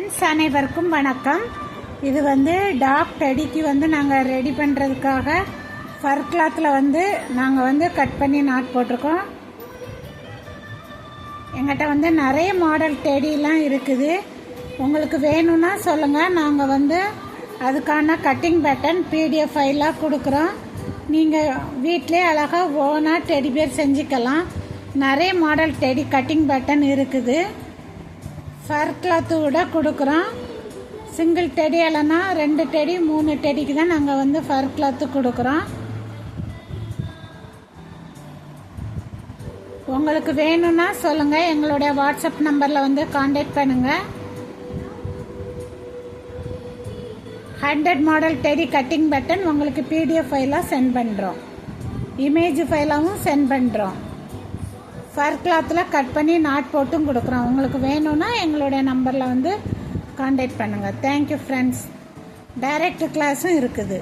Friends அனைவருக்கும் வணக்கம். இது வந்து டாக் டெடிக்கு வந்து நாங்கள் ரெடி பண்ணுறதுக்காக ஃபர் கிளாத்தில் நாங்கள் கட் பண்ணி நாட் போட்டிருக்கோம். எங்கிட்ட நிறைய மாடல் டெடிலாம் இருக்குது. உங்களுக்கு வேணும்னா சொல்லுங்கள். நாங்கள் அதுக்கான கட்டிங் பேட்டர்ன் பிடிஎஃப் ஃபைலாக கொடுக்குறோம். நீங்கள் வீட்டிலே அழகாக ஓனாக டெடி பேர் செஞ்சுக்கலாம். நிறைய மாடல் டெடி கட்டிங் பேட்டர்ன் இருக்குது. ஃபர் கிளாத்து கூட கொடுக்குறோம். சிங்கிள் டெடி இல்லைன்னா 2 டெடி 3 டெடிக்கு தான் நாங்கள் ஃபர் கிளாத்து கொடுக்குறோம். உங்களுக்கு வேணும்னா சொல்லுங்கள். எங்களுடைய வாட்ஸ்அப் நம்பரில் காண்டாக்ட் பண்ணுங்கள். 100 மாடல் டெடி கட்டிங் பட்டன் உங்களுக்கு பிடிஎஃப் ஃபைலாக சென்ட் பண்ணுறோம். இமேஜ் ஃபைலாகவும் சென்ட் பண்ணுறோம். ஃபர் கிளாத்தில் கட் பண்ணி நாட் போட்டும் கொடுக்குறோம். உங்களுக்கு வேணும்னா எங்களுடைய நம்பரில் காண்டாக்ட் பண்ணுங்கள். Thank you friends. டைரக்ட் கிளாஸும் இருக்குது.